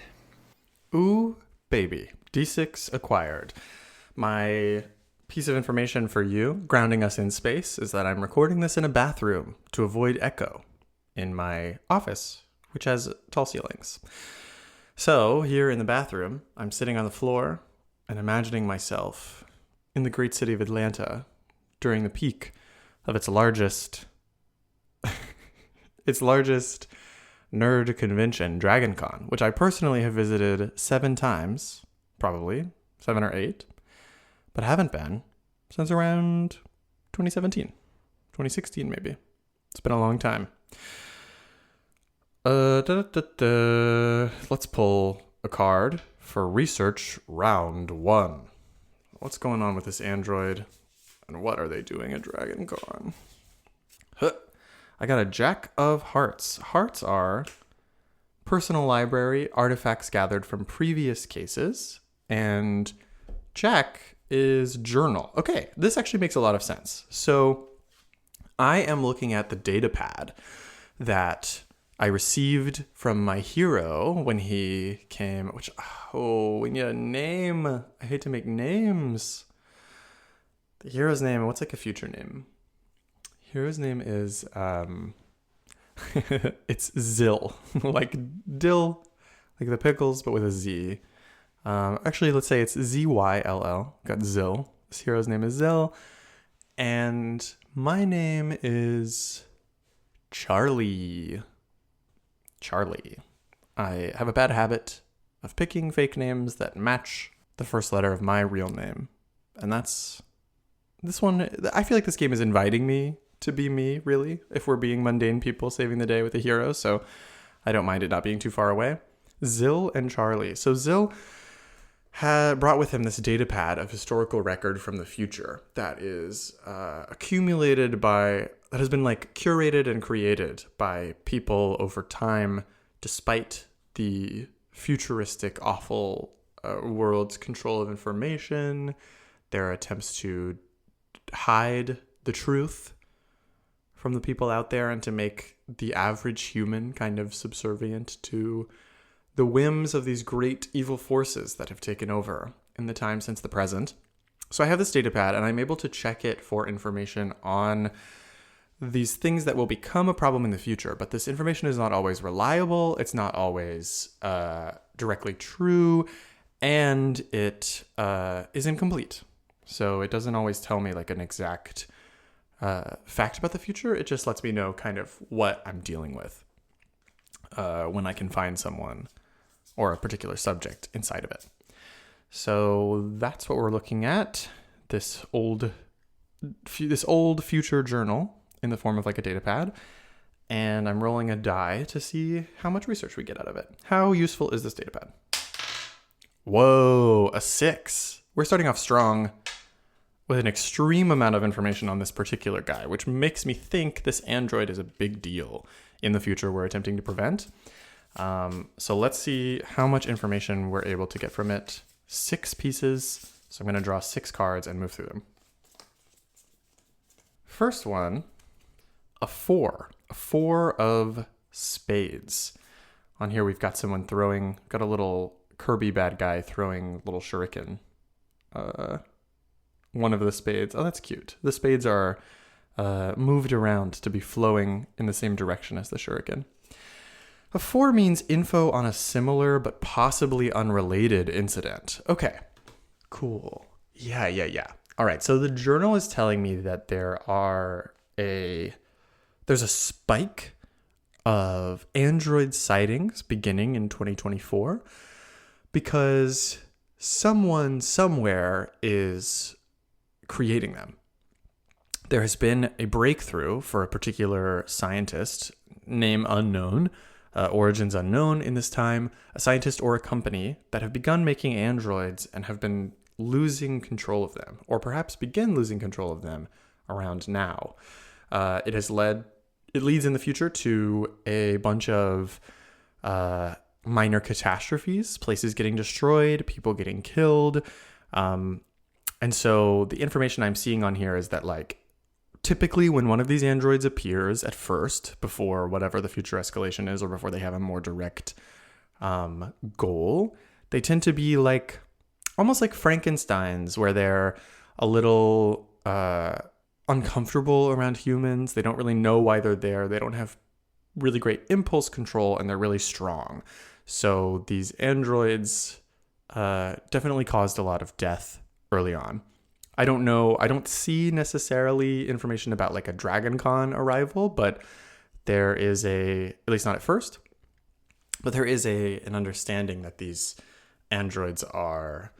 Ooh, baby. D6 acquired. My piece of information for you, grounding us in space, is that I'm recording this in a bathroom to avoid echo in my office, which has tall ceilings. So, here in the bathroom, I'm sitting on the floor and imagining myself in the great city of Atlanta during the peak of its largest nerd convention, DragonCon, which I personally have visited 7 times, probably 7 or 8, but haven't been since around 2016 maybe. It's been a long time. Let's pull a card for research round 1. What's going on with this android? And what are they doing at DragonCon? I got a Jack of Hearts. Hearts are personal library artifacts gathered from previous cases. And Jack is journal. Okay, this actually makes a lot of sense. So I am looking at the data pad that I received from my hero when he came, we need a name. I hate to make names. The hero's name, what's like a future name? Hero's name is, it's Zill, like dill, like the pickles, but with a Z. Actually, let's say it's Zyll, got Zill. This hero's name is Zill, and my name is Charlie. I have a bad habit of picking fake names that match the first letter of my real name, and that's this one. I feel like this game is inviting me to be me, really, if we're being mundane people saving the day with a hero, so I don't mind it not being too far away. Zill and Charlie. So Zill had brought with him this data pad of historical record from the future that is that has been like curated and created by people over time, despite the futuristic, awful world's control of information, their attempts to hide the truth from the people out there and to make the average human kind of subservient to the whims of these great evil forces that have taken over in the time since the present. So I have this data pad and I'm able to check it for information on these things that will become a problem in the future. But this information is not always reliable. It's not always directly true. And it is incomplete. So it doesn't always tell me like an exact fact about the future. It just lets me know kind of what I'm dealing with when I can find someone or a particular subject inside of it. So that's what we're looking at. This old future journal in the form of like a data pad. And I'm rolling a die to see how much research we get out of it. How useful is this data pad? Whoa, a 6. We're starting off strong with an extreme amount of information on this particular guy, which makes me think this android is a big deal in the future we're attempting to prevent. So let's see how much information we're able to get from it. 6 pieces. So I'm going to draw 6 cards and move through them. First one, a 4. A 4 of spades. On here we've got someone got a little Kirby bad guy throwing little shuriken. One of the spades. Oh, that's cute. The spades are moved around to be flowing in the same direction as the shuriken. A 4 means info on a similar but possibly unrelated incident. Okay, cool. Yeah. All right, so the journal is telling me that there's a spike of Android sightings beginning in 2024 because someone somewhere is creating them. There has been a breakthrough for a particular scientist, name unknown, origins unknown in this time, a scientist or a company that have begun making androids and have been losing control of them, or perhaps begin losing control of them around now. It leads in the future to a bunch of minor catastrophes, places getting destroyed, people getting killed. And so the information I'm seeing on here is that, like, typically when one of these androids appears at first, before whatever the future escalation is, or before they have a more direct goal, they tend to be like almost like Frankenstein's, where they're a little uncomfortable around humans. They don't really know why they're there. They don't have really great impulse control, and they're really strong. So these androids definitely caused a lot of death early on. I don't know. I don't see necessarily information about like a Dragon Con arrival, but there is at least not at first, but there is an understanding that these androids are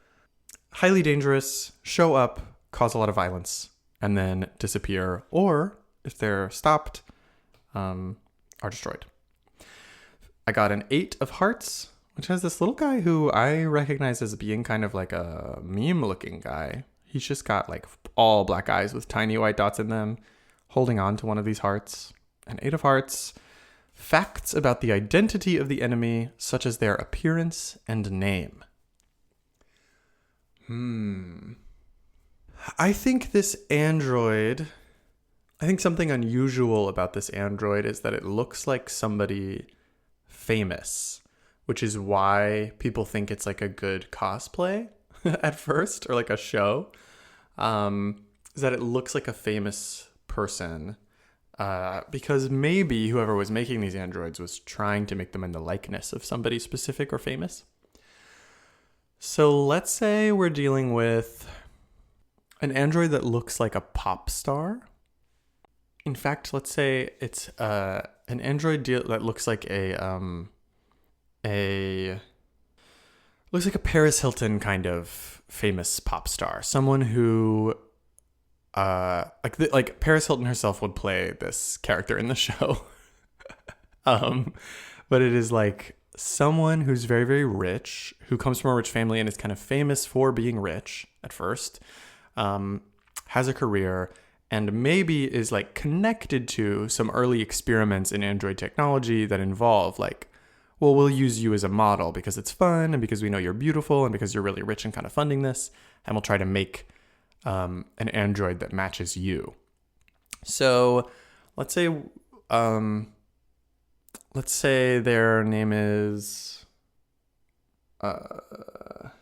highly dangerous, show up, cause a lot of violence, and then disappear, or if they're stopped, are destroyed. I got an 8 of hearts, which has this little guy who I recognize as being kind of like a meme-looking guy. He's just got like all black eyes with tiny white dots in them, holding on to one of these hearts. An 8 of hearts. Facts about the identity of the enemy, such as their appearance and name. I think something unusual about this android is that it looks like somebody famous, which is why people think it's like a good cosplay at first, or like a show, is that it looks like a famous person, because maybe whoever was making these androids was trying to make them in the likeness of somebody specific or famous. So let's say we're dealing with an android that looks like a pop star. In fact, let's say it's an android that looks like a Paris Hilton kind of famous pop star, someone who like Paris Hilton herself would play this character in the show. But it is like someone who's very, very rich, who comes from a rich family and is kind of famous for being rich at first, has a career, and maybe is like connected to some early experiments in android technology that involve like, well, we'll use you as a model because it's fun and because we know you're beautiful and because you're really rich and kind of funding this, and we'll try to make an android that matches you. So let's say their name is, let's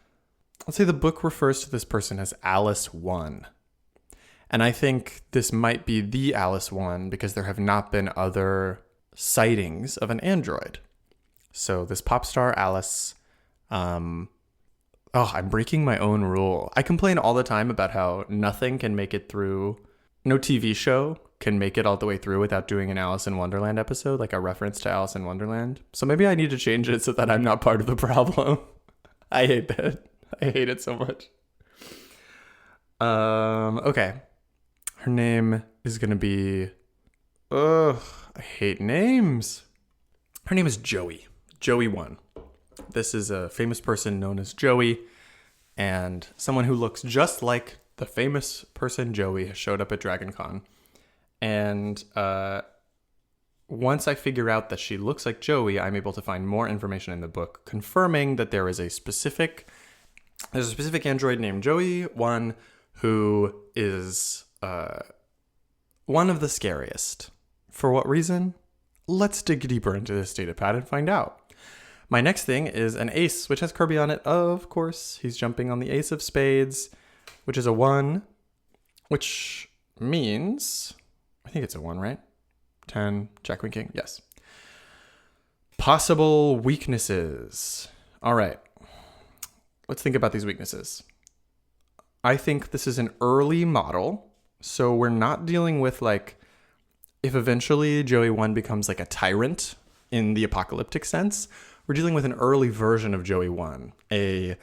say the book refers to this person as Alice 1. And I think this might be the Alice 1 because there have not been other sightings of an android. So this pop star Alice, I'm breaking my own rule. I complain all the time about how nothing can make it through. No TV show can make it all the way through without doing an Alice in Wonderland episode, like a reference to Alice in Wonderland. So maybe I need to change it so that I'm not part of the problem. I hate that. I hate it so much. Okay. Her name is going to be... I hate names. Her name is Joey. Joey 1. This is a famous person known as Joey, and someone who looks just like the famous person Joey has showed up at Dragon Con. And once I figure out that she looks like Joey, I'm able to find more information in the book confirming that there's a specific android named Joey, one who is one of the scariest. For what reason? Let's dig deeper into this data pad and find out. My next thing is an ace, which has Kirby on it. Of course, he's jumping on the ace of spades, which is a 1, which means, I think it's a 1, right? 10, Jack, Queen, King, yes. Possible weaknesses. All right, let's think about these weaknesses. I think this is an early model, so we're not dealing with like, if eventually Joey 1 becomes like a tyrant in the apocalyptic sense, we're dealing with an early version of Joey 1, an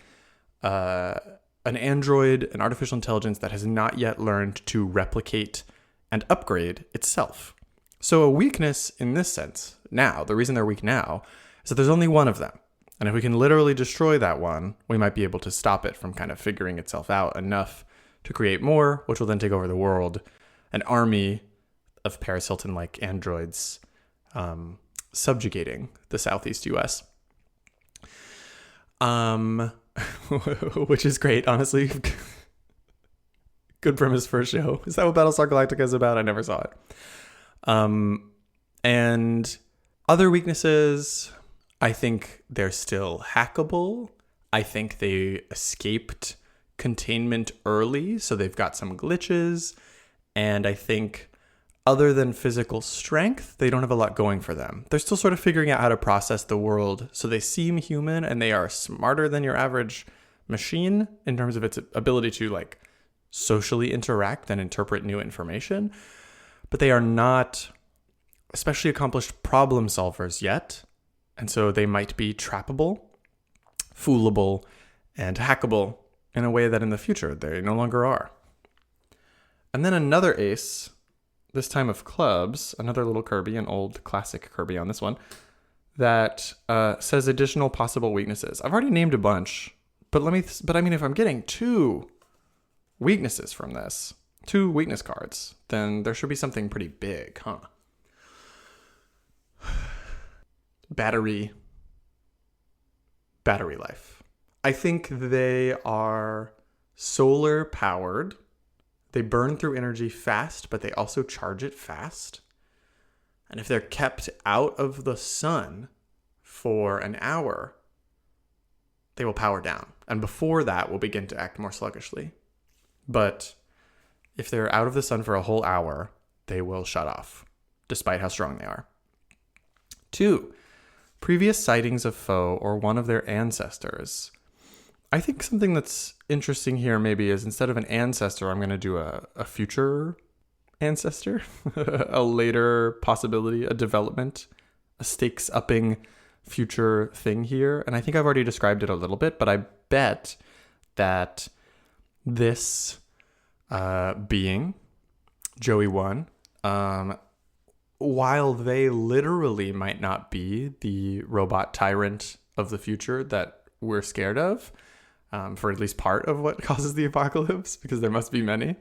android, an artificial intelligence that has not yet learned to replicate and upgrade itself. So a weakness in this sense, now, the reason they're weak now, is that there's only one of them. And if we can literally destroy that one, we might be able to stop it from kind of figuring itself out enough to create more, which will then take over the world. An army of Paris Hilton-like androids subjugating the Southeast U.S. Which is great, honestly. Good premise for a show. Is that what Battlestar Galactica is about? I never saw it. And other weaknesses, I think they're still hackable. I think they escaped containment early, so they've got some glitches. And I think other than physical strength, they don't have a lot going for them. They're still sort of figuring out how to process the world. So they seem human and they are smarter than your average machine in terms of its ability to like socially interact and interpret new information. But they are not especially accomplished problem solvers yet. And so they might be trappable, foolable, and hackable in a way that in the future they no longer are. And then another ace, this time of clubs, another little Kirby, an old classic Kirby on this one, that says additional possible weaknesses. I've already named a bunch, but I mean, if I'm getting 2 weaknesses from this, 2 weakness cards, then there should be something pretty big, huh? Battery life. I think they are solar powered. They burn through energy fast, but they also charge it fast. And if they're kept out of the sun for an hour, they will power down. And before that, will begin to act more sluggishly. But if they're out of the sun for a whole hour, they will shut off, despite how strong they are. 2, previous sightings of foe or one of their ancestors. I think something that's interesting here maybe is instead of an ancestor, I'm going to do a future ancestor, a later possibility, a development, a stakes upping future thing here. And I think I've already described it a little bit, but I bet that this being, Joey 1, while they literally might not be the robot tyrant of the future that we're scared of, for at least part of what causes the apocalypse, because there must be many.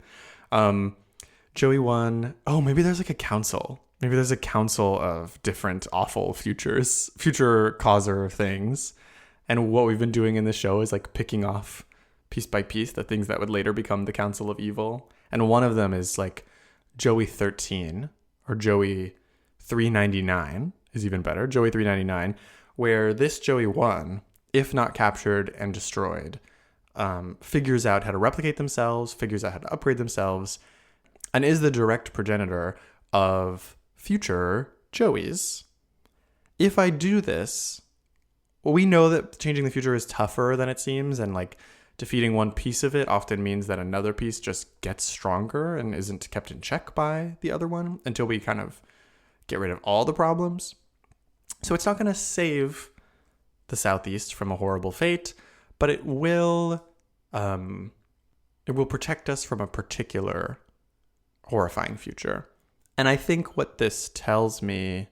Joey 1, maybe there's like a council. Maybe there's a council of different awful future causer things. And what we've been doing in the show is like picking off piece by piece the things that would later become the council of evil. And one of them is like Joey 13 or Joey 399 is even better. Joey 399, where this Joey 1, if not captured and destroyed, figures out how to replicate themselves, figures out how to upgrade themselves, and is the direct progenitor of future Joeys. If I do this, we know that changing the future is tougher than it seems, and like defeating one piece of it often means that another piece just gets stronger and isn't kept in check by the other one until we kind of get rid of all the problems. So it's not going to save the Southeast from a horrible fate, but it will protect us from a particular horrifying future. And I think what this tells me,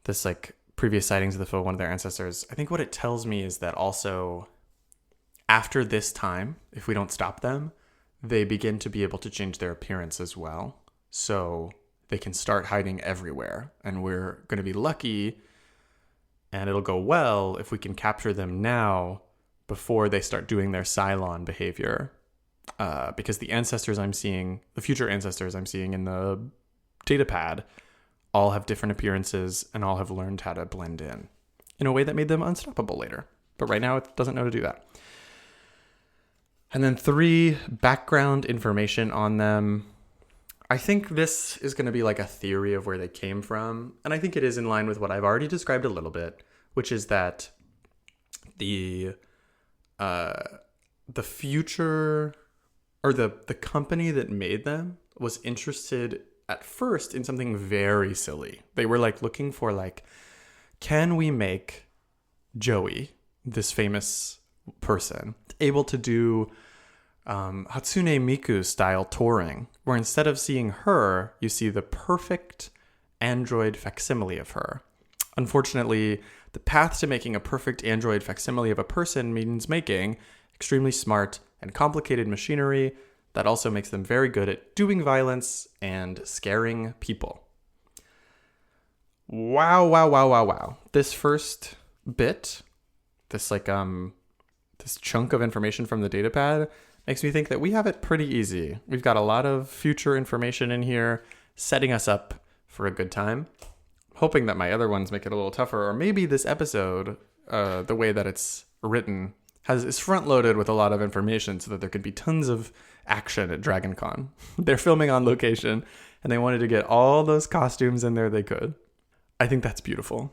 this like previous sightings of the foe, one of their ancestors, I think what it tells me is that also after this time, if we don't stop them, they begin to be able to change their appearance as well. So they can start hiding everywhere. And we're going to be lucky, and it'll go well if we can capture them now before they start doing their Cylon behavior. Because the future ancestors I'm seeing in the data pad all have different appearances and all have learned how to blend in a way that made them unstoppable later. But right now it doesn't know to do that. And then 3, background information on them. I think this is going to be like a theory of where they came from. And I think it is in line with what I've already described a little bit, which is that the future, or the company that made them, was interested at first in something very silly. They were like looking for like, can we make Joey, this famous person, able to do Hatsune Miku style touring, where instead of seeing her, you see the perfect android facsimile of her. Unfortunately, the path to making a perfect android facsimile of a person means making extremely smart and complicated machinery that also makes them very good at doing violence and scaring people. Wow. This first bit, this chunk of information from the datapad makes me think that we have it pretty easy. We've got a lot of future information in here setting us up for a good time. Hoping that my other ones make it a little tougher, or maybe this episode, the way that it's written, is front-loaded with a lot of information so that there could be tons of action at DragonCon. They're filming on location, and they wanted to get all those costumes in there they could. I think that's beautiful.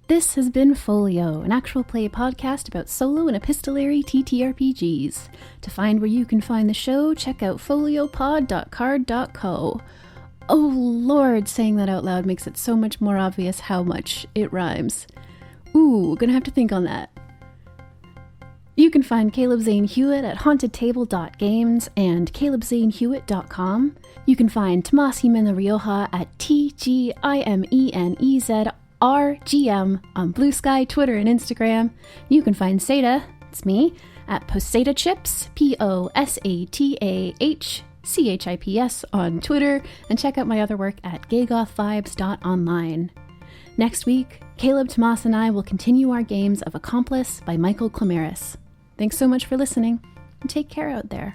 This has been Folio, an actual play podcast about solo and epistolary TTRPGs. To find where you can find the show, check out foliopod.card.co. Oh lord, saying that out loud makes it so much more obvious how much it rhymes. Ooh, gonna have to think on that. You can find Caleb Zane Huett at hauntedtable.games and calebzanehuett.com. You can find Tomas Rioja at TGIMENEZRGM on Blue Sky, Twitter, and Instagram. You can find Seda, it's me, at PosataChips, POSATAHCHIPS on Twitter, and check out my other work at gaygothvibes.online. Next week, Caleb, Tomas, and I will continue our games of Accomplice by Michael Clamaris. Thanks so much for listening, and take care out there.